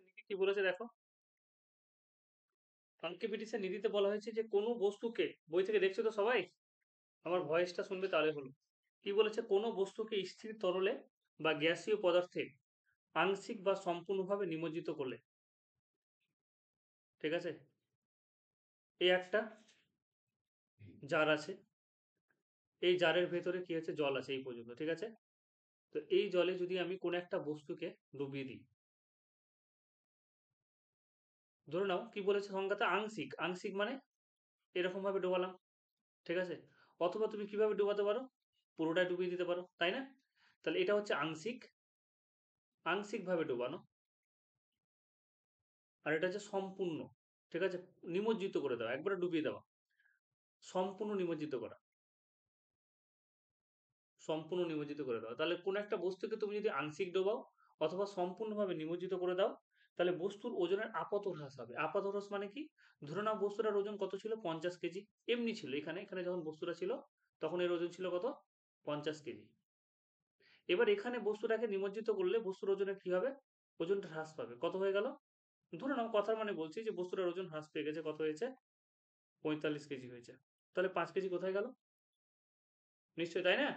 নীতি কি বলেছে দেখো, আর্কিমিডিসের নীতিতে বলা হয়েছে যে কোনো বস্তুকে, বই থেকে দেখছো তো সবাই, আমার ভয়েসটা শুনবে তাহলে হলো। কি বলেছে, কোনো বস্তুকে স্থির তরলে বা গ্যাসীয় পদার্থে আংশিক বা সম্পূর্ণভাবে নিমজ্জিত করলে, ঠিক আছে, এই একটা জার আছে, এই জারের ভেতরে কি আছে, জল আছে এই পর্যন্ত, ঠিক আছে। তো এই জলে যদি আমি কোনো একটা বস্তুকে ডুবিয়ে দিই, ধরে নাও কি বলেছে সংজ্ঞাতে, আংশিক, আংশিক মানে এরকম ভাবে ডোবালাম, ঠিক আছে। অথবা তুমি কিভাবে ডুবাতে পারো, পুরোটাই ডুবিয়ে দিতে পারো, তাই না। তাহলে এটা হচ্ছে আংশিক, আংশিকভাবে ডোবানো। আর এটা হচ্ছে সম্পূর্ণ, ঠিক আছে, নিমজ্জিত করে দেওয়া, একবারে ডুবিয়ে দেওয়া, সম্পূর্ণ নিমজ্জিত করা, সম্পূর্ণ নিমজ্জিত করে দেওয়া। তাহলে কোনো একটা বস্তুকে তুমি যদি আংশিক ডোবাও অথবা সম্পূর্ণভাবে নিমজ্জিত করে দাও, তাহলে বস্তুর ওজনের আপাত হ্রাস হবে। আপাত হ্রাস মানে কি, ধরে নাও বস্তুটার ওজন কত ছিল, 50 কেজি, এমনি ছিল, এখানে এখানে যখন বস্তুটা ছিল তখন এর ওজন ছিল কত, 50 কেজি। এবার এখানে বস্তুটাকে নিমজ্জিত করলে বস্তুর ওজনের কি হবে, ওজনটা হ্রাস পাবে, কত হয়ে গেল, ধরে নাও কথার মানে বলছি যে বস্তুটার ওজন হ্রাস পেয়ে গেছে, কত হয়েছে, 45 কেজি হয়েছে। তাহলে 5 কেজি কোথায় গেল, নিশ্চয়ই, তাই না।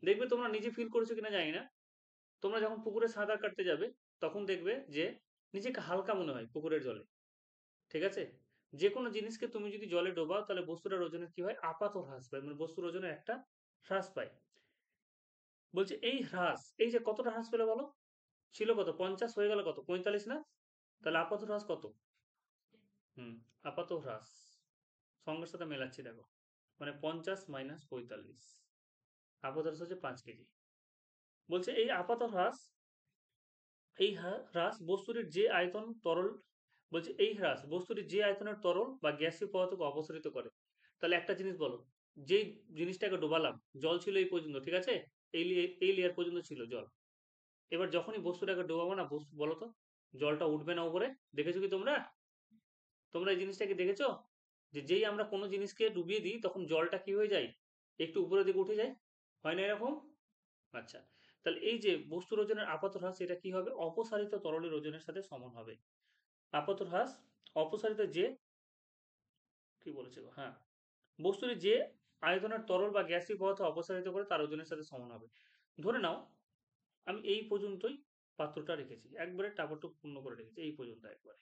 দেখবে তোমরা নিজে ফিল করেছো কিনা জানি না, তোমরা যখন পুকুরে সাঁতার কাটতে যাবে তখন দেখবে যে নিজেকে হালকা মনে হয় পুকুরের জলে, ঠিক আছে। যে কোনো জিনিসকে তুমি যদি জলে ডোবাও তাহলে বস্তুটার ওজনের কি হয়, আপাত হ্রাস পায়, মানে বস্তুর ওজনের একটা হ্রাস পায়। বলছে এই হ্রাস, এই যে কতটা হ্রাস পেলে বলো, ছিল কত, 50 হয়ে গেল কত, 45 না। তাহলে আপাত হ্রাস কত, হুম, আপাত হ্রাস সঙ্গের সাথে মেলাচ্ছি দেখো, মানে 50 - 45, আপাত হ্রাস হচ্ছে 5 কেজি। বলছে এই আপাত হ্রাস, এই হ্রাস বস্তুটির যে আয়তন তরল, বলছে এই হ্রাস বস্তুটির যে আয়তনের তরল বা গ্যাসীয় পদার্থকে অপসারিত করে। তাহলে একটা জিনিস বলো, যেই জিনিসটাকে ডোবালাম জল ছিল এই পর্যন্ত, ঠিক আছে, এই লেয়ার পর্যন্ত ছিল জল। এবার যখনই বস্তুটাকে ডোবাবো না, বস্তু বলো তো, জলটা উঠবে না উপরে, দেখেছো কি তোমরা, তোমরা এই জিনিসটাকে দেখেছো, যে যেই আমরা কোনো জিনিসকে ডুবিয়ে দিই তখন জলটা কি হয়ে যায়, একটু উপরের দিকে উঠে যায়, হয় না এরকম। আচ্ছা, তাহলে এই যে বস্তুর ওজনের আপাত হ্রাস, এটা কি হবে, অপসারিত তরলের ওজনের সাথে সমান হবে। আপাত হ্রাস অপসারিত যে, কি বলেছে গো? হ্যাঁ, বস্তুটি যে আয়তনের তরল বা গ্যাসীয় পদার্থ অপসারিত করে তার ওজনের সাথে সমান হবে। ধরে নাও আমি এই পর্যন্তই পাত্রটা রেখেছি, একবারে টাপটুক পূর্ণ করে রেখেছি এই পর্যন্ত, একবারে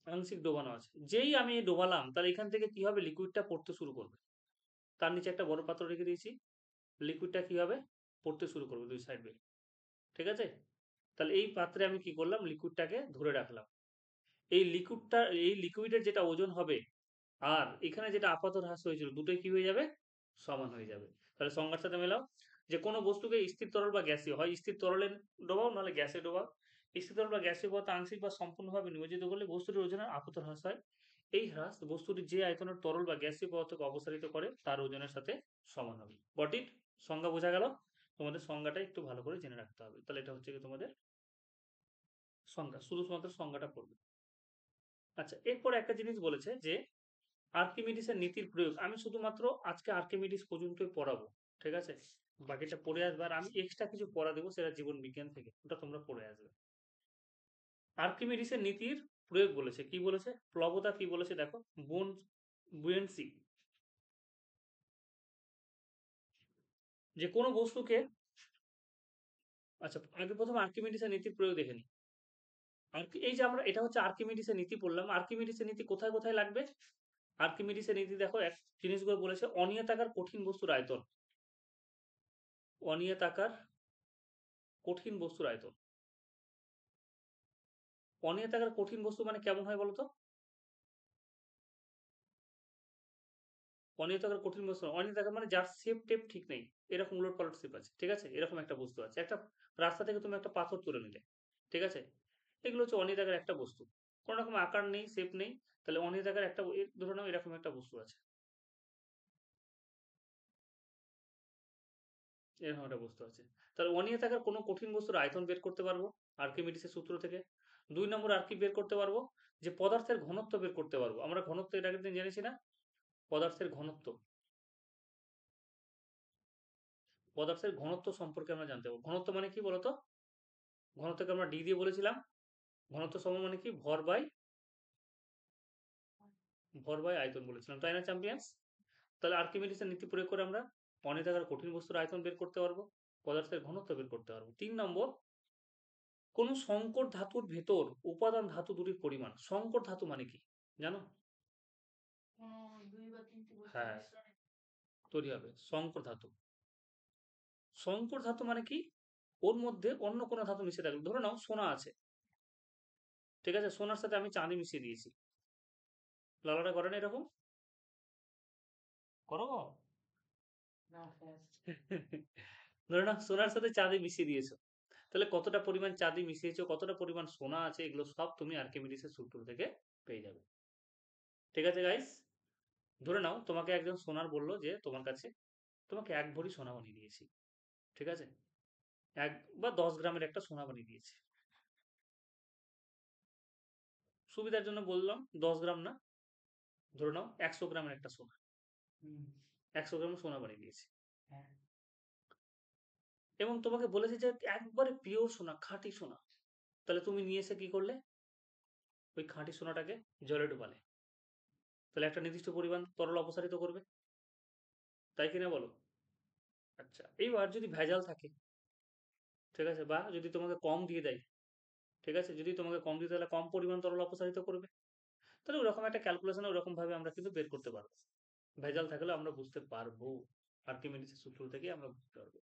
আংশিক ডোবানো আছে। যেই আমি ডোবালাম তাহলে এখান থেকে কি হবে, লিকুইডটা পড়তে শুরু করবে, তার নিচে একটা বড় পাত্র রেখে দিয়েছি, লিকুইডটা কি হবে, পড়তে শুরু করবে দুই সাইড বেয়ে, ঠিক আছে। তাহলে এই পাত্রে আমি কি করলাম, লিকুইডটাকে ধরে রাখলাম। এই লিকুইডটা, এই লিকুইডের যেটা ওজন হবে আর এখানে যেটা আপাত হ্রাস হয়েছিল, দুটোই কি হয়ে যাবে, সমান হয়ে যাবে। তাহলে সংজ্ঞার সাথে মেলাও, যে কোনো বস্তুকে স্থির তরল বা গ্যাসীয়, হয় স্থির তরলে ডোবাও নাহলে গ্যাসে ডোবাও, স্থির তরল বা গ্যাসীয় পদার্থ আংশিক বা সম্পূর্ণভাবে নিমজ্জিত করলে বস্তুটির ওজনের আপাত হ্রাস হয়। এই হ্রাস বস্তুটি যে আয়তনের তরল বা গ্যাসীয় পদার্থকে অপসারিত করে তার ওজনের সাথে সমান হবে। গট ইট, সংজ্ঞা বোঝা গেল। তোমাদের সংজ্ঞাটা একটু ভালো করে জেনে রাখতে হবে, তাহলে এটা হচ্ছে কি তোমাদের সংজ্ঞা, শুধুমাত্র সংজ্ঞাটা পড়বে। আচ্ছা, এরপর একটা জিনিস বলেছে যে আর্কিমিডিসের নীতির প্রয়োগ, আমি শুধুমাত্র আজকে আর্কিমিডিস পর্যন্তই পড়াবো, ঠিক আছে, বাকিটা পড়ে আসবে, আর আমি এক্সট্রা কিছু পড়া দেবো সেটা জীবন বিজ্ঞান থেকে, ওটা তোমরা পড়ে আসবে। আর্কিমিডিসের নীতির প্রয়োগ বলেছে, কি বলেছে, প্লবতা কি বলেছে দেখো, বোন বুয়েন্সি, যে কোনো বস্তুকে, আচ্ছা আগে প্রথম আর্কিমিডিসের নীতির প্রয়োগ দেখে নি। এই যে আমরা, এটা হচ্ছে আর্কিমিডিসের নীতি পড়লাম, আর্কিমিডিসের নীতি কোথায় কোথায় লাগবে, আর্কিমিডিসের নীতি দেখো এক জিনিসগুলো বলেছে, অনিয়তাকার কঠিন বস্তুর আয়তন, অনিয়তাকার কঠিন বস্তুর আয়তন, অনিয়তাকার কঠিন বস্তু মানে কেমন হয় বলতো, অনিয়তাকার কঠিন বস্তু, অনিয়তাকার মানে যার শেপ টেপ ঠিক নেই, এরকম উলট পালট শেপ আছে, ঠিক আছে, এরকম একটা বস্তু আছে, একটা রাস্তা থেকে তুমি একটা পাথর তুলে নিলে, ঠিক আছে, এগুলো হচ্ছে অনিয়তাকার একটা বস্তু, কোনো রকম আকার নেই, শেপ নেই, তাহলে অনিয়তাকার একটা, ধরে নাও এরকম একটা বস্তু আছে, এরকম একটা বস্তু আছে, তাহলে অনিয়তাকার কোনো কঠিন বস্তুর আয়তন বের করতে পারবো আর্কিমিডিসের সূত্র থেকে। 2 নম্বর আর কি বের করতে পারবো, যে পদার্থের ঘনত্ব বের করতে পারবো, আমরা ঘনত্ব এটা আগের দিন জেনেছি না, পদার্থের ঘনত্ব, পদার্থের ঘনত্ব সম্পর্কে আমরা জানতে পারবো। ঘনত্ব মানে কি বলতো? ঘনত্বকে আমরা ডি দিয়ে বলেছিলাম। ঘনত্ব সমান মানে কি? ভর বাই আয়তন বলেছিলাম, তাই না চ্যাম্পিয়ন্স? তাহলে আর্কিমিডিসের নীতি প্রয়োগ করে আমরা অনিতাকার কঠিন বস্তুর আয়তন বের করতে পারবো, পদার্থের ঘনত্ব বের করতে পারবো। 3 নম্বর, কোন সংকর ধাতুর ভেতর উপাদান ধাতু দুটির পরিমাণ। সংকর ধাতু মানে কি জানো? হ্যাঁ, তৈরি হবে সংকর ধাতু। সংকর ধাতু মানে কি? ওর মধ্যে অন্য কোনো ধাতু মিশে থাকবে। ধরে নাও সোনা আছে, ঠিক আছে, সোনার সাথে আমি চাঁদি মিশিয়ে দিয়েছি। লালাটা করে না এরকম? করো? ধরে নাও সোনার সাথে চাঁদি মিশিয়ে দিয়েছো, তাহলে কতটা পরিমাণ চাঁদি মিশিয়েছো, কতটা পরিমাণ সোনা আছে, এগুলো সব তুমি আর্কিমিডিসের সূত্র থেকে পেয়ে যাবে। ঠিক আছে গাইস? ধরে নাও তোমাকে একজন সোনার বললো যে তোমার কাছে, তোমাকে 1 ভরি সোনা বানিয়ে দিয়েছি, ঠিক আছে, 1 বা 10 গ্রামের একটা সোনা বানিয়ে দিয়েছে। সুবিধার জন্য বললাম 10 গ্রাম না, ধরে নাও 100 গ্রামের একটা সোনা, 100 গ্রামের সোনা বানিয়ে দিয়েছে। এবং তোমাকে বলেছে যে একবারে পিওর সোনা, খাঁটি সোনা। তাহলে তুমি নিয়ে এসে কি করলে? ওই খাঁটি সোনাটাকে জলে ডুবালে, তাহলে একটা নির্দিষ্ট পরিমাণ তরল অপসারিত করবে, তাই কিনা বলো? আচ্ছা, এইবার যদি ভেজাল থাকে, ঠিক আছে, বা যদি তোমাকে কম দিয়ে দেয়, ঠিক আছে, যদি তোমাকে কম দিতে, তাহলে কম পরিমাণ তরল অপসারিত করবে। তাহলে ওরকম একটা ক্যালকুলেশন ওরকম ভাবে আমরা কিন্তু বের করতে পারবো। ভেজাল থাকলে আমরা বুঝতে পারবো, আর্কিমিডিসের সূত্র থেকে আমরা বুঝতে পারবো।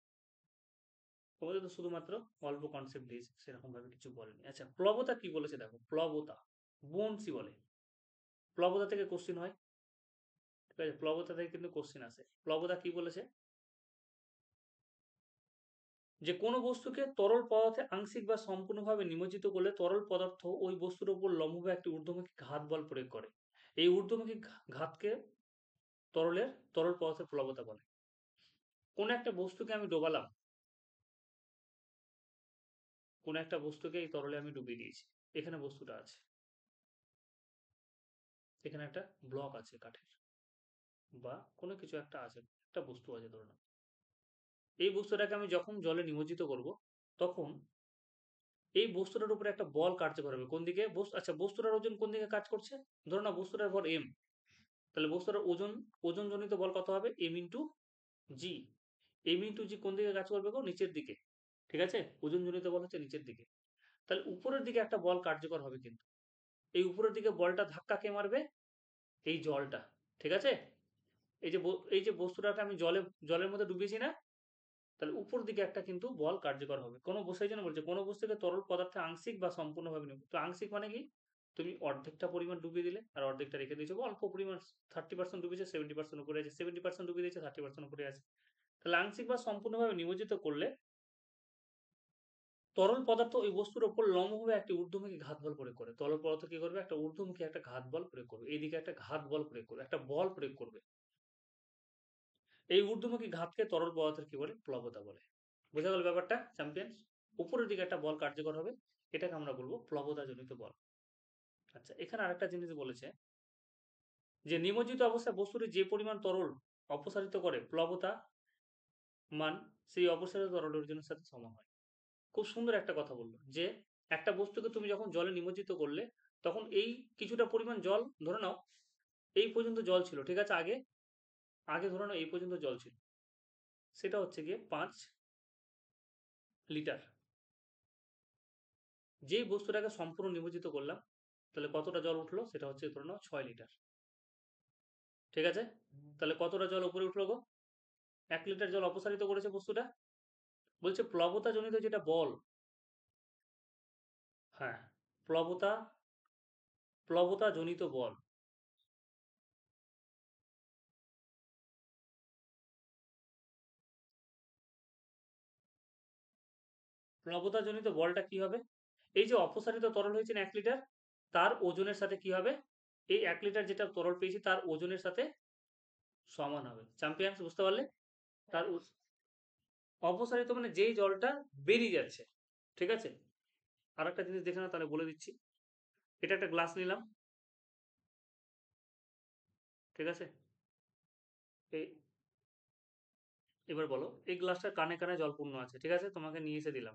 তোমাদের তো শুধুমাত্র অল্প কনসেপ্ট দিয়েছে, সেরকম ভাবে কিছু বলেনি। আচ্ছা, প্লবতা কি বলেছে দেখো, প্লবতা বনসি বলে। প্লবতা থেকে কোশ্চিন হয়, ঠিক আছে, প্লবতা থেকে কিন্তু কোশ্চিন আসে। প্লবতা কি বলেছে? যে কোনো বস্তুকে তরল পদার্থে আংশিক বা সম্পূর্ণভাবে নিমজ্জিত করলে তরল পদার্থ ওই বস্তুর উপর লম্বভাবে একটি ঊর্ধ্বমুখী ঘাত বল প্রয়োগ করে। এই ঊর্ধ্বমুখী ঘাতকে তরল পদার্থের প্লবতা বলে। কোন একটা বস্তুকে আমি ডোবালাম, কোন একটা বস্তুকে এই তরলে আমি ডুবিয়ে দিয়েছি, এখানে বস্তুটা আছে, এখানে একটা ব্লক আছে কাঠের, বা কোনো কিছু একটা আছে, একটা বস্তু আছে ধরে নাও। এই বস্তুটাকে আমি যখন জলে নিমজ্জিত করব, তখন এই বস্তুটার উপরে একটা বল কার্যকর হবে। কোন দিকে? আচ্ছা, বস্তুটার ওজন কোন দিকে কাজ করছে? ধরো না বস্তুটার ভর এম, তাহলে বস্তুটার ওজনজনিত বল কত হবে? এম ইন্টু জি। এম ইন্টু জি কোন দিকে কাজ করবে গো? নিচের দিকে, ঠিক আছে, ওজনজনিত বল হচ্ছে নিচের দিকে। তাহলে উপরের দিকে একটা বল কার্যকর হবে, কিন্তু এই উপরের দিকে বলটা ধাক্কা কে মারবে? এই জলটা, ঠিক আছে। এই যে বস্তুটাকে আমি জলের মধ্যে ডুবিয়েছি না, তাহলে উপর দিকে একটা কিন্তু বল কার্যকর হবে। কোনো বস্তু, এই জন্য বলছে কোনো বস্তুকে তরল পদার্থে আংশিক বা সম্পূর্ণভাবে নেবে। তো আংশিক মানে কি? তুমি অর্ধেকটা পরিমাণ ডুবিয়ে দিলে আর অর্ধেকটা রেখে দিয়েছো, বা অল্প পরিমাণ 30% ডুবিয়েছে, 70% উপরে আছে, 70% ডুবিয়ে দিয়েছে, 30% উপরে আছে। তাহলে আংশিক বা সম্পূর্ণভাবে নিমজ্জিত করলে তরল পদার্থ ওই বস্তুর উপর লম্বভাবে একটি ঊর্ধ্বমুখী ঘাত বল প্রয়োগ করে। তরল পদার্থ কি করবে? একটা ঊর্ধ্বমুখী একটা ঘাত বল প্রয়োগ করবে, এইদিকে একটা ঘাত বল প্রয়োগ করবে, একটা বল প্রয়োগ করবে। এই ঊর্ধ্বমুখী ঘাতকে তরল পদার্থের কি বলে? প্লবতা বলে। বোঝা গেল ব্যাপারটা চ্যাম্পিয়ন্স? উপরের দিকে একটা বল কার্যকর হবে, এটাকে আমরা বলবো প্লবতা জনিত বল। আচ্ছা, এখানে আরেকটা জিনিস বলেছে যে নিমজ্জিত অবস্থায় বস্তুটি যে পরিমাণ তরল অপসারিত করে প্লবতা মান সেই অপসারিত তরল ওজনের সাথে সমান হয়। খুব সুন্দর একটা কথা বললো যে একটা বস্তুকে তুমি যখন জলে নিমজ্জিত করলে, তখন এই কিছুটা পরিমাণ জল, ধরে নাও এই পর্যন্ত জল ছিল, ঠিক আছে, আগে আগে ধরে নাও এই পর্যন্ত জল ছিল, সেটা হচ্ছে গিয়ে 5 লিটার। যেই বস্তুটাকে সম্পূর্ণ নিমজ্জিত করলাম, তাহলে কতটা জল উঠলো? সেটা হচ্ছে ধরে নাও 6 লিটার, ঠিক আছে। তাহলে কতটা জল উপরে উঠলো গো? 1 লিটার জল অপসারিত করেছে বস্তুটা। বলছে প্লবতা জনিত যেটা বল, হ্যাঁ, প্লবতা প্লবতা জনিত বল, প্লবতা জনিত বলটা কি হবে? এই যে অপসারিত তরল হয়েছে না 1 লিটার, তার ওজনের সাথে কি হবে? এই 1 লিটার যেটা তরল পেয়েছি তার ওজনের সাথে সমান হবে। চ্যাম্পিয়ন্স, বুঝতে পারলে? তার অপসারিত মানে যেই জলটা বেরিয়ে যাচ্ছে, ঠিক আছে। আর একটা জিনিস দেখে না, তাহলে বলে দিচ্ছি। এটা একটা গ্লাস নিলাম, ঠিক আছে, এই এবার বলো, এই গ্লাসটার কানে কানে জল পূর্ণ আছে, ঠিক আছে, তোমাকে নিয়ে এসে দিলাম।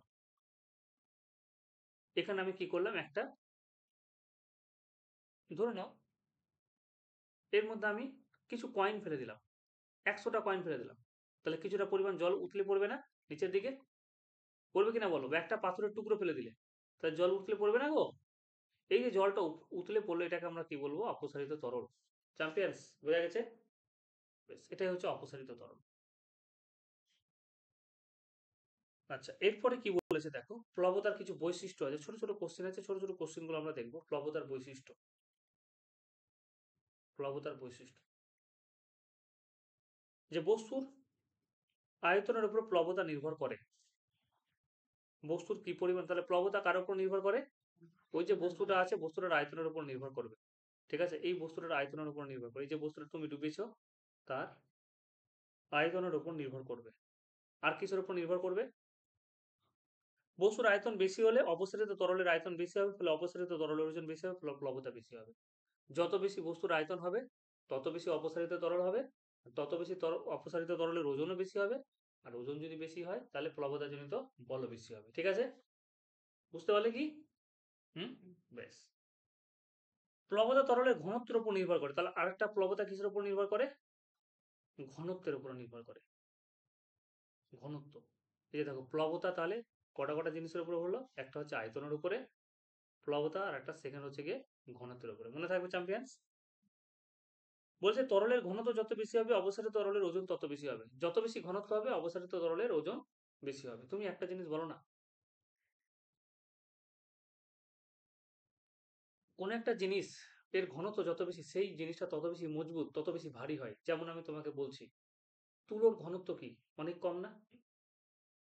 এখানে আমি কি করলাম, একটা ধরে নাও এর মধ্যে আমি কিছু কয়েন ফেলে দিলাম, 100টা কয়েন ফেলে দিলাম, তাহলে কিছুটা পরিমাণ জল উতলে পড়বে না নিচের দিকে? পড়বে কিনা বলো? বা একটা পাথরের টুকরো ফেলে দিলে, তাহলে জল উতলে পড়বে না গো? এই যে জলটা উতলে পড়লো, এটাকে আমরা কি বলবো? অপসারিত তরল। চ্যাম্পিয়ন্স, বোঝা গেছে? বেশ, এটাই হচ্ছে অপসারিত তরল। আচ্ছা, এরপরে কি বলেছে দেখো, প্লবতার কিছু বৈশিষ্ট্য আছে, ছোট ছোট কোশ্চেন আছে, ছোট ছোট কোশ্চেন গুলো আমরা দেখবো। প্লবতার বৈশিষ্ট্য, প্লবতার বৈশিষ্ট্য, যে বস্তুর আয়তনের উপর প্লবতা নির্ভর করে। বস্তুর কি পরিমাণ, তাহলে প্লবতা কার উপর নির্ভর করে? ওই যে বস্তুটা আছে, বস্তুটার আয়তনের উপর নির্ভর করবে। ঠিক আছে, এই বস্তুটার আয়তনের উপর নির্ভর করে, এই যে বস্তুটা তুমি ডুবিয়েছো তার আয়তনের উপর নির্ভর করবে। আর কিসের উপর নির্ভর করবে? বস্তুর আয়তন বেশি হলে অপসারিত তরলের আয়তন বেশি হবে, ফলে অপসারিত তরলের ওজন বেশি হবে, ফলে প্লবতা বেশি হবে। যত বেশি বস্তুর আয়তন হবে তত বেশি অপসারিত তরল হবে, তত বেশি অপসারিত তরলের ওজনও বেশি হবে। আর ওজন যদি বেশি হয় তাহলে প্লবতাজনিত বলও বেশি হবে। ঠিক আছে, বুঝতে পারলে কি? হুম, বেশ। প্লবতা তরলের ঘনত্বের উপর নির্ভর করে, তাহলে আরেকটা প্লবতা কিসের উপর নির্ভর করে? ঘনত্বের উপর নির্ভর করে। ঘনত্ব, এই যে দেখো প্লবতা তাহলে কটা কটা জিনিসের উপরে হলো, একটা হচ্ছে আয়তনের উপরে প্লবতা, আর একটা সেকেন্ড হচ্ছে গিয়ে ঘনত্বের উপরে। মনে থাকবে চ্যাম্পিয়ন্স? বলছে তরলের ঘনত্ব যত বেশি হবে অবসারিত তরলের ওজন তত বেশি হবে, যত বেশি ঘনত্ব হবে অবসারিত তরলের ওজন বেশি হবে। তুমি একটা জিনিস বলো না, কোন একটা জিনিস এর ঘনত্ব যত বেশি সেই জিনিসটা তত বেশি মজবুত, তত বেশি ভারী হয়। যেমন আমি তোমাকে বলছি, তুলোর ঘনত্ব কি অনেক কম না?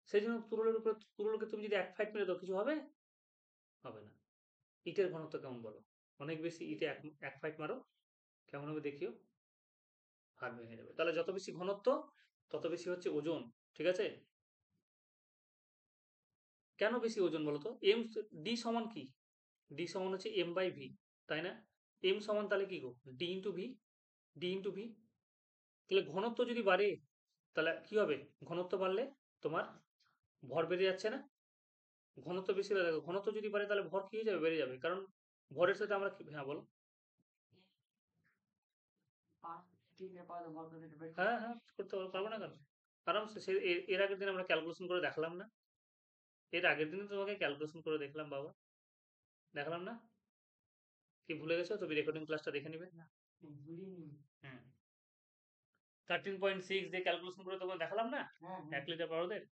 সেই জন্য তুলোর উপরে, তুলোকে তুমি যদি 1 ফাইট মেরে দাও কিছু হবে? হবে না। ইটের ঘনত্ব কেমন বলো? অনেক বেশি। ইটে 1 ফাইট মারো, কেমন হবে দেখিও? হাড় ভেঙে যাবে। তাহলে যত বেশি ঘনত্ব তত বেশি হচ্ছে ওজন। ঠিক আছে, কেন বেশি ওজন বলো তো? এম, ডি সমান কি? ডি সমান হচ্ছে এম বাই ভি, তাই না? এম সমান তাহলে কি গো? D into V, D into V. তাহলে ঘনত্ব যদি বাড়ে তাহলে কি হবে? ঘনত্ব বাড়লে তোমার ভর বেড়ে যাচ্ছে না? ঘনত্ব বেশি হলে দেখো, ঘনত্ব যদি বাড়ে তাহলে ভর কি হয়ে যাবে? বেড়ে যাবে, কারণ ভরের সাথে আমরা হ্যাঁ বলো। হ্যাঁ হ্যাঁ, করতে পারবো না কেন? আরামসে। এর আগের দিন আমরা ক্যালকুলেশন করে দেখলাম না? এর আগের দিনে তোমাকে ক্যালকুলেশন করে দেখলাম বাবা, দেখালাম না? কি ভুলে গেছো? তুমি রেকর্ডিং ক্লাসটা দেখে নিবে। হুম, 13.6 দিয়ে ক্যালকুলেশন করে তোমাকে দেখালাম না? 1 লিটার পারদের।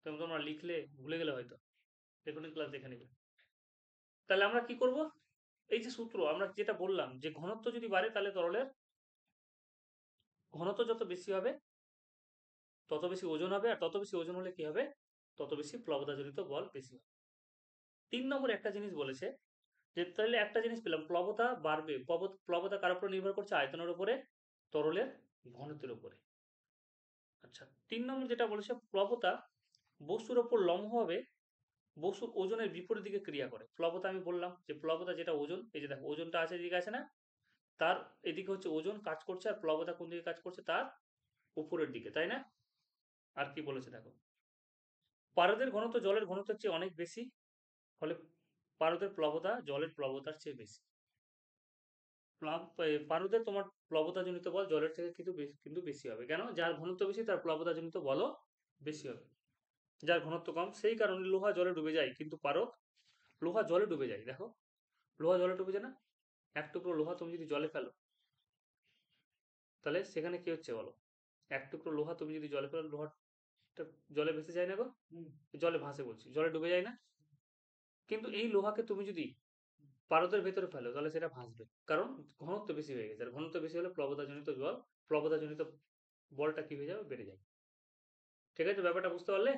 তোমরা লিখলে ভুলে গেলে হয়তো, রেকর্ডিং ক্লাস দেখে নিবে। তাহলে আমরা কি করব? এই যে সূত্র আমরা যেটা বললাম, যে ঘনত্ব যদি বাড়ে তাহলে তরলের ঘনত্ব যত বেশি হবে তত বেশি ওজন হবে, আর তত বেশি ওজন হলে কি হবে? তত বেশি প্লবতাজনিত বল বেশি হবে। 3 নম্বর একটা জিনিস বলেছে, যে তাহলে একটা জিনিস পেলাম, প্লবতা বাড়বে। প্লবতা কার উপর নির্ভর করছে? আয়তনের উপরে, তরলের ঘনত্বের উপরে। আচ্ছা, 3 নম্বর যেটা বলেছে, প্লবতা বস্তুর ওপর লম্বভাবে বস্তুর ওজনের বিপরীত দিকে ক্রিয়া করে। প্লবতা আমি বললাম যে প্লবতা যেটা ওজন, এই যে দেখো ওজনটা আছে এদিকে আছে না, তার এদিকে হচ্ছে ওজন কাজ করছে, আর প্লবতা কোন দিকে কাজ করছে? তার উপরের দিকে, তাই না? আর কি বলেছে দেখো, পারদের ঘনত্ব জলের ঘনত্বের চেয়ে অনেক বেশি, ফলে পারদের প্লবতা জলের প্লবতার চেয়ে বেশি। পারদের তোমার প্লবতাজনিত বল জলের থেকে কিন্তু বেশি হবে। কেন? যার ঘনত্ব বেশি তার প্লবতাজনিত বলও বেশি হবে। যার ঘনত্ব কম, সেই কারণে লোহা জলে ডুবে যায়, কিন্তু পারদ, লোহা জলে ডুবে যায় দেখো, লোহা জলে ডুবে যায় না? এক টুকরো লোহা তুমি যদি জলে ফেলো তাহলে সেখানে কি হচ্ছে বলো? এক টুকরো লোহা তুমি যদি জলে ফেলো, লোহাটা জলে ভেসে যায় না গো? জলে ভাসে বলছি, জলে ডুবে যায় না? কিন্তু এই লোহাকে তুমি যদি পারদের ভেতরে ফেলো তাহলে সেটা ভাসবে, কারণ ঘনত্ব বেশি হয়ে গেছে। আর ঘনত্ব বেশি হলে প্লবতাজনিত বলটা কি হয়ে যাবে? বেড়ে যাবে। ঠিক আছে, ব্যাপারটা বুঝতে পারলে?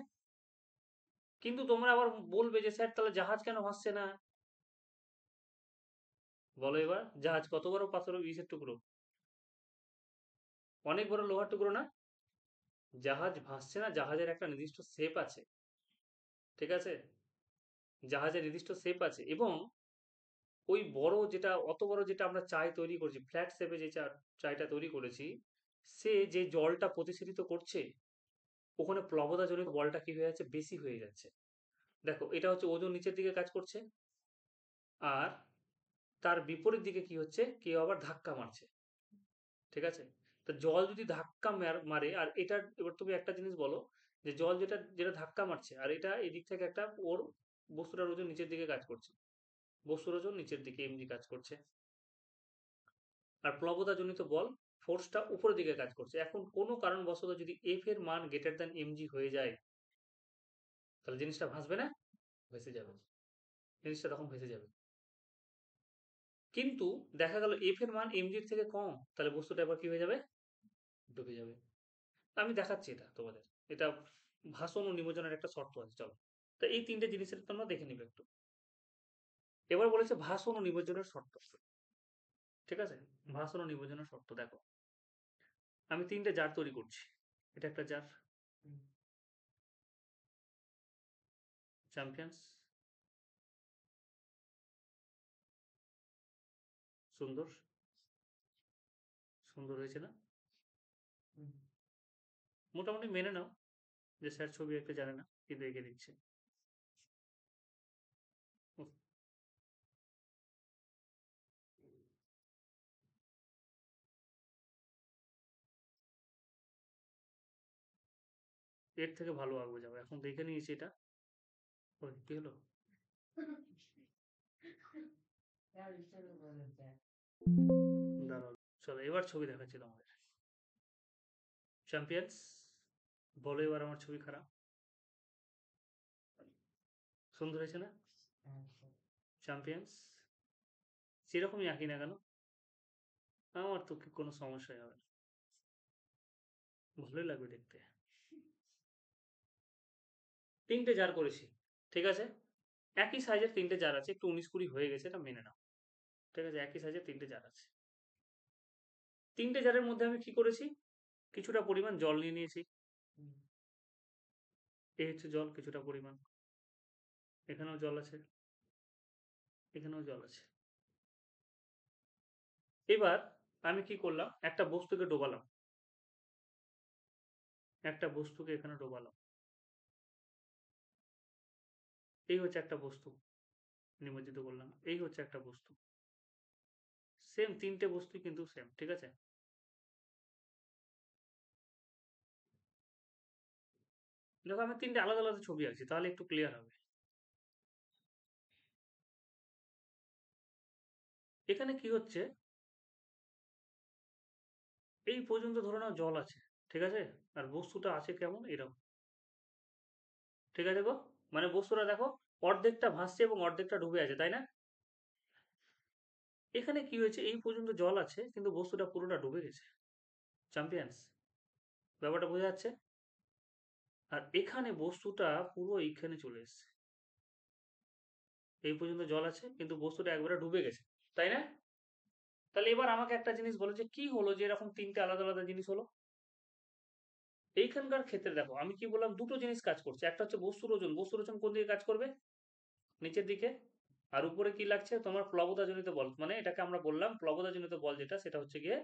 কিন্তু তোমরা আবার বলবে যে স্যার তাহলে জাহাজ কেন ভাসছে না? বলো এবার, জাহাজ কত বড় পাথর ইসের টুকরো, অনেক বড় লোহার টুকরো না? জাহাজ ভাসছে না, জাহাজের একটা নির্দিষ্ট শেপ আছে। ঠিক আছে, জাহাজের নির্দিষ্ট শেপ আছে, এবং ওই বড় যেটা, অত বড় যেটা আমরা চাই তৈরি করছি, ফ্ল্যাট শেপে যে চাইটা তৈরি করেছি, সে যে জলটা প্রতিসরিত করছে ওখানে প্লবতাজনিত বলটা কি হয়ে যাচ্ছে, বেশি হয়ে যাচ্ছে। দেখো এটা হচ্ছে ওজন নিচের দিকে কাজ করছে, আর তার বিপরীত দিকে কি হচ্ছে, কেউ আবার ধাক্কা মারছে। ঠিক আছে? তো জল যদি ধাক্কা মারে, আর এটা এবার তুমি একটা জিনিস বলো, যে জল যেটা যেটা ধাক্কা মারছে, আর এটা এদিক থেকে একটা ওর বস্তুটার ওজন নিচের দিকে কাজ করছে, বস্তুর ওজন নিচের দিকে এমনি কাজ করছে, আর প্লবতাজনিত বল ফোর্সটা উপরের দিকে কাজ করছে। এখন কোনো কারণবশত যদি এফ এর মান গ্রেটার দ্যান এমজি হয়ে যায়, তাহলে জিনিসটা ভাসবে না, ভেসে যাবে, জিনিসটা তখন ভেসে যাবে। কিন্তু দেখা গেল এফ এর মান এমজির থেকে কম, তাহলে বস্তুটা এবার কি হয়ে যাবে, ডুবে যাবে। আমি দেখাচ্ছি এটা তোমাদের, এটা ভাষণ ও নিমজ্জনের একটা শর্ত আছে, চলো। তো এই তিনটে জিনিসের তোমরা দেখে নিবে একটু। এবার বলেছে ভাষণ ও নিমজ্জনের শর্ত। ঠিক আছে? ভাষণ ও নিমজ্জনের শর্ত দেখো, আমি তিনটে জার তৈরি করছি। এটা একটা জার, চ্যাম্পিয়ন্স, সুন্দর, সুন্দর হয়েছে না? মোটামুটি মেনে নাও যে স্যার ছবি আঁকতে জানে না, কিন্তু এঁকে দিচ্ছে। উফ, এর থেকে ভালো আঁকবো যাবে, এখন দেখে নিয়েছি এটা। ওই কি হলো, দাঁড়াও, চলো এবার ছবি দেখাচ্ছি তোমাদের। চ্যাম্পিয়ন্স, বলো এবার আমার ছবি খারাপ, সুন্দর হয়েছে না? চ্যাম্পিয়ন্স, সেরকমই আঁকি না কেন, আমার তো কোনো সমস্যাই হবে না, ভালোই লাগবে দেখতে। তিনটে জার করেছি, ঠিক আছে? একই সাইজের তিনটে জার আছে, একটু 19-20 হয়ে গেছে, এটা মেনে নাও। ঠিক আছে, একই সাইজের তিনটে জার আছে। তিনটে জারের মধ্যে আমি কি করেছি, কিছুটা পরিমাণ জল নিয়ে নিয়েছি। এই হচ্ছে জল, কিছুটা পরিমাণ, এখানেও জল আছে, এখানেও জল আছে। এবার আমি কি করলাম, একটা বস্তুকে ডোবালাম, একটা বস্তুকে এখানে ডোবালাম। এই হচ্ছে একটা বস্তু, নিমজ্জিত করলাম, এই হচ্ছে একটা বস্তু। সেম তিনটে বস্তু কিন্তু সেম, ঠিক আছে? দেখো আমি তিনটে আলাদা আলাদা ছবি আঁকছি, তাহলে একটু ক্লিয়ার হবে। এখানে কি হচ্ছে, এই পর্যন্ত ধরে নাও জল আছে, ঠিক আছে? আর বস্তুটা আছে কেমন এরকম, ঠিক আছে গো? মানে বস্তুটা দেখো, অর্ধেকটা ভাসছে এবং অর্ধেকটা ডুবে আছে, তাই না? এখানে কি হয়েছে, এই পর্যন্ত জল আছে কিন্তু বস্তুটা পুরোটা ডুবে গেছে। চ্যাম্পিয়ন্স, ব্যাপারটা বোঝা যাচ্ছে? আর এখানে বস্তুটা পুরো এইখানে চলে এসছে, এই পর্যন্ত জল আছে কিন্তু বস্তুটা একবারে ডুবে গেছে, তাই না? তাহলে এবার আমাকে একটা জিনিস বলো, যে কি হলো যে এরকম তিনটে আলাদা আলাদা জিনিস হলো? এইখানকার ক্ষেত্রে দেখো আমি কি বললাম, দুটো জিনিস কাজ করছে, একটা হচ্ছে বস্তুর ওজন, বস্তুর ওজন কোন দিকে কাজ করবে, নিচের দিকে। আর উপরে কি লাগছে, তোমার প্লবতাজনিত বল, মানে এটাকে আমরা বললাম প্লবতাজনিত বল, যেটা সেটা হচ্ছে গিয়ে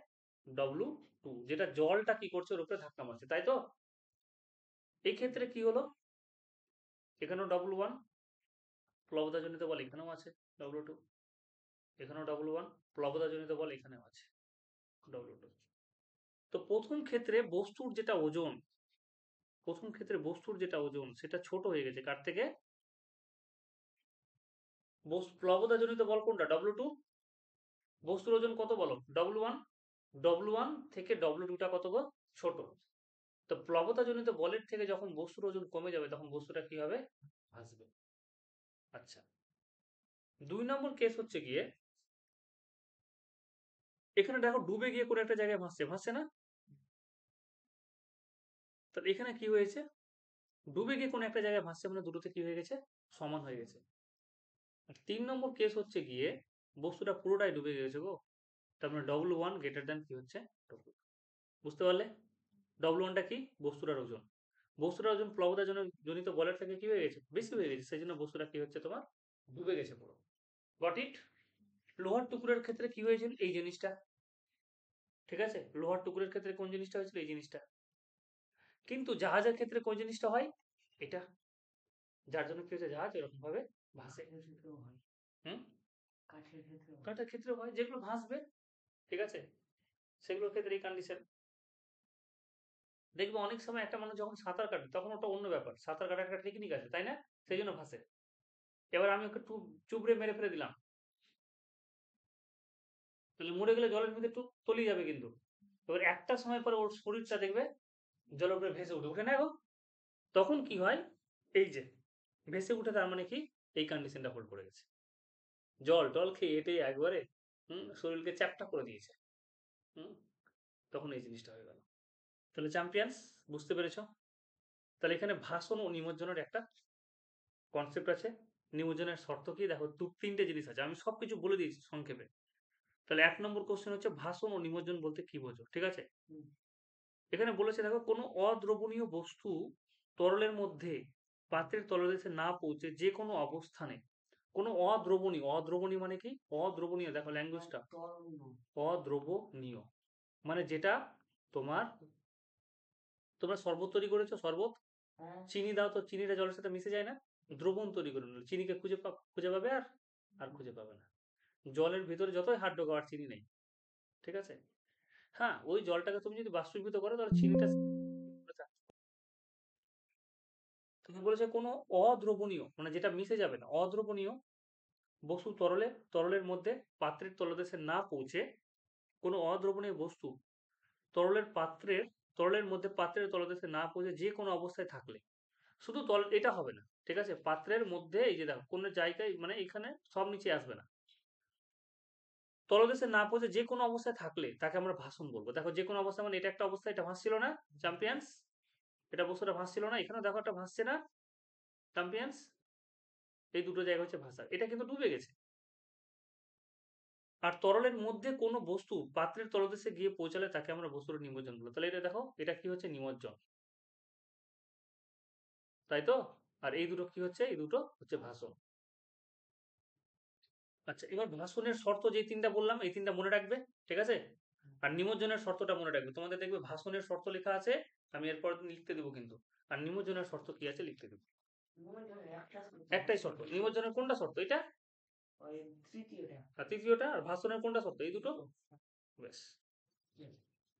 W2, যেটা জলটা কি করছে, ওর উপরে ধাক্কা মারছে, তাই তো? এই ক্ষেত্রে কি হলো, এখানেও W1, প্লবতাজনিত বল এখানেও আছে W2, এখানেও W1, প্লবতাজনিত বল এখানেও আছে W2। তো প্রথম ক্ষেত্রে বস্তুর যেটা ওজন সেটা ছোট হয়ে গেছে, কার থেকে? প্লবতাজনিত বল কোনটা, W2। বস্তুর ওজন কত বলো, W1। W1 থেকে W2টা কত গো, ছোট। তো প্লবতাজনিত বলের থেকে যখন বস্তুর ওজন কমে যাবে, তখন বস্তুটা কি হবে, ভাসবে। আচ্ছা, 2 নম্বর কেস হচ্ছে গিয়ে, এখানে দেখো ডুবে গিয়ে কোনো একটা জায়গায় ভাসছে, ভাসছে না? তাহলে এখানে কি হয়েছে, ডুবে গিয়ে কোনো একটা জায়গায় ভাসছে, মানে দুটোতে কি হয়ে গেছে, সমান হয়ে গেছে। আর 3 নম্বর কেস হচ্ছে গিয়ে, বস্তুটা পুরোটাই ডুবে গেছে গো, তার মানে W1 গ্রেটার দ্যান কি হচ্ছে, W2। বুঝতে পারলে? W1টা কি, বস্তুটার ওজন। বস্তুটার ওজন প্লবতা জনিত বলের থেকে কি হয়ে গেছে, বেশি হয়ে গেছে, সেই জন্য বস্তুটা কি হচ্ছে, তোমার ডুবে গেছে পুরো। Got it? লোহার টুকরোর ক্ষেত্রে কি হয়েছিল, এই জিনিসটা। ঠিক আছে, লোহার টুকরোর ক্ষেত্রে কোন জিনিসটা হয়েছিল, এই জিনিসটা। কিন্তু জাহাজের ক্ষেত্রে কোন জিনিসটা হয়? এটা, যার জন্য কি হচ্ছে জাহাজ এরকম ভাবে ভাসে। হুম, কাঠের ক্ষেত্রে হয়, যেগুলো ভাসবে, ঠিক আছে, সেগুলোর ক্ষেত্রে এই কন্ডিশন। দেখবে অনেক সময় একটা মানুষ যখন সাঁতার কাটে তখন ওটা অন্য ব্যাপার, সাঁতার কাটার একটা টেকনিক আছে, তাই না? সেই জন্য ভাসে। এবার আমি ওকে চুবড়ে মেরে ফেলে দিলাম, তাহলে মরে গেলে জলের মধ্যে তলিয়ে যাবে কিন্তু। এবার একটা সময় পরে ওর শরীরটা দেখবে জলের উপরে ভেসে উঠে, উঠে না গো? তখন কি হয়, এই যে ভেসে উঠে, তার মানে কি এই কন্ডিশনটা হোল্ড করে গেছে। জল টল খেয়ে এটাই একবারে শরীরকে চ্যাপ্টা করে দিয়েছে। হুম, তখন এই জিনিসটা হয়ে গেল। তাহলে চ্যাম্পিয়ন্স, বুঝতে পেরেছ? তাহলে এখানে ভাষণ ও নিমজ্জনের একটা কনসেপ্ট আছে। নিমজ্জনের শর্ত কি? দেখো তিনটে জিনিস আছে, আমি সবকিছু বলে দিয়েছি সংক্ষেপে। তাহলে 1 নম্বর কোশ্চেন হচ্ছে ভাষণ ও নিমজ্জন বলতে কি বোঝো, ঠিক আছে? এখানে বলেছে দেখো, কোনো অদ্রবণীয় বস্তু তরলের মধ্যে পাত্রের তলদেশে না পৌঁছে যে কোনো অবস্থানে কোনো অদ্রবণীয়, অদ্রবণীয় মানে কি? অদ্রবণীয়, দেখো ল্যাঙ্গুয়েজটা, অদ্রবণীয় মানে যেটা তোমার, তোমরা শরবত তৈরি করেছো, শরবত, চিনি দাও তো চিনিটা জলের সাথে মিশে যায় না, দ্রবণ তৈরি করে নিল, চিনিকে খুঁজে পাবে আর আর খুঁজে পাবে না। জলের ভিতরে যতই হাত ঢোকাও আর চিনি নেই, ঠিক আছে? হ্যাঁ, ওই জলটাকে তুমি যদি বাষ্পীভূত করো তাহলে চিনিটা, তুমি বলেছে কোনো অদ্রবণীয় মানে যেটা মিশে যাবে না, অদ্রবণীয় বস্তু তরলের মধ্যে পাত্রের তলদেশে না পৌঁছে, কোনো অদ্রবণীয় বস্তু তরলের মধ্যে পাত্রের তলদেশে না পৌঁছে যে কোনো অবস্থায় থাকলে, শুধু এটা হবে না, ঠিক আছে? পাত্রের মধ্যে, এই যে দেখো কোনো জায়গায়, মানে এখানে সব নিচে আসবে না, তলদেশে না পৌঁছে যে কোনো অবস্থায় থাকলে তাকে আমরা ভাষণ বলবো। দেখো যে কোনো অবস্থা মানে এটা একটা অবস্থা, এটা ভাসছিল না চ্যাম্পিয়ন্স, এটা বস্তুটা ভাসছিল না, এখানে দেখো একটা ভাসছে না চ্যাম্পিয়ন্স, এই দুটো জায়গা হচ্ছে ভাষা, এটা কিন্তু ডুবে গেছে। আর তরলের মধ্যে কোনো বস্তু পাত্রের তলদেশে গিয়ে পৌঁছালে তাকে আমরা বস্তুর নিমজ্জন বলবো। তাহলে এটা দেখো, এটা কি হচ্ছে? নিমজ্জন, তাই তো? আর এই দুটো কি হচ্ছে? এই দুটো হচ্ছে ভাষণ। আচ্ছা, এবার ভাষণের শর্ত যে তিনটা বললাম এই তিনটা মনে রাখবে, ঠিক আছে? আর নিমজ্জনের শর্তটা মনে রাখবে। তোমাদের দেখবে ভাষণের শর্ত লেখা আছে, আমি এরপর লিখতে দেবো কিন্তু। আর নিমজ্জনের শর্ত কি আছে লিখতে দেবো। একটাই শর্ত, নিমজ্জনের কোনটা শর্ত? এটা আর তৃতীয়টা। আর ভাষণের কোনটা শর্ত? এই দুটো, ব্যাস।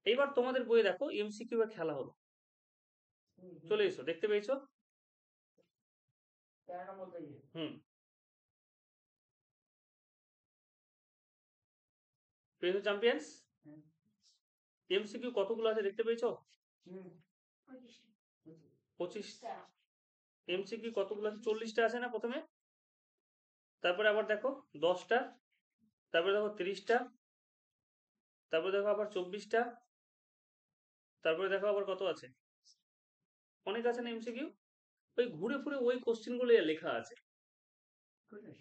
এইবার তোমাদের বইয়ে দেখো এমসিকিউ এর খেলা হলো, চলে এসো, দেখতে পেয়েছো? হুম, পেয়েছো চ্যাম্পিয়ন্স? এমসিকিউ কতগুলো আছে দেখতে পেয়েছো? 25। এমসিকিউ কতগুলো আছে? 40টা আছে না প্রথমে, তারপরে আবার দেখো 10টা, তারপরে দেখো 30টা, তারপরে দেখো আবার 24টা, তারপরে দেখো আবার কত আছে, অনেক আছে না এমসিকিউ। ওই ঘুরে ফিরে ওই কোশ্চেন গুলো লেখা আছে,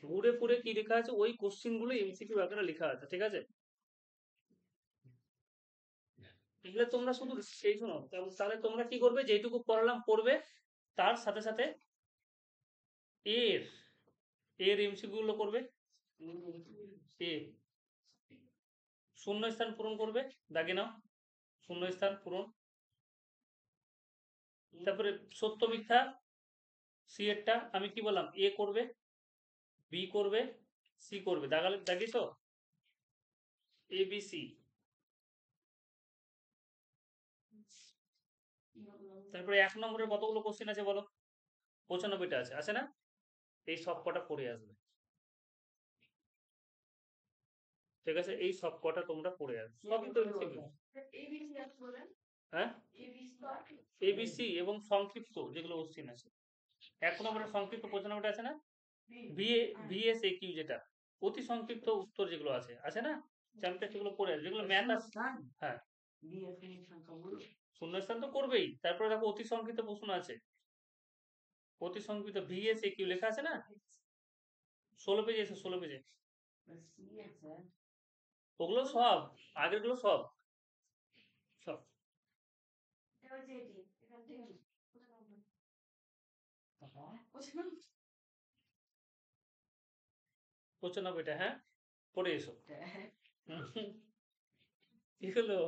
ঘুরে ফিরে কি লেখা আছে, ওই কোশ্চেন গুলো এমসিকিউ আকারে লেখা আছে, ঠিক আছে? এগুলো তোমরা শুধু এই শোনো, তাহলে তোমরা কি করবে, যেটুকু পড়ালাম পড়বে, তার সাথে সাথে এর এর এমসিকিউ গুলো করবে। এ শূন্যস্থান পূরণ করবে, দাগে নাও, শূন্যস্থান পূরণ। তারপরে সত্য মিথ্যা, সি এরটা আমি কি বললাম, এ করবে, বি করবে, সি করবে, দাগিয়েছো? A B C. তারপরে 1 নম্বরের কতগুলো কোশ্চেন আছে বলো? 95টা আছে, আছে না? এই সব কটা পড়ে আসবে, ঠিক আছে? এই সব কটা তোমরা পড়ে আসবে, সবই তো MCQ। হ্যাঁ, এবিসি এবং সংক্ষিপ্ত যেগুলো কোশ্চেন আছে, 1 নম্বরের সংক্ষিপ্ত 95টা আছে না? ভিএস এ কিউ যেটা অতি সংক্ষিপ্ত উত্তর যেগুলো আছে, আছে না? চ্যাপ্টার সেগুলো পড়ে আসবে, যেগুলো ম্যাথ আছে। হ্যাঁ, শূন্যস্থান তো করবেই, তারপরে দেখো অতি সংক্ষিপ্ত প্রশ্ন আছে, অতি সংক্ষিপ্ত ভিএস এ কিউ লেখা আছে না? 16 পেজে আছে, 16 পেজে। ওগুলো সব, আগেরগুলো সব, সব 95টা, হ্যাঁ, পড়ে এসো। কি হলো?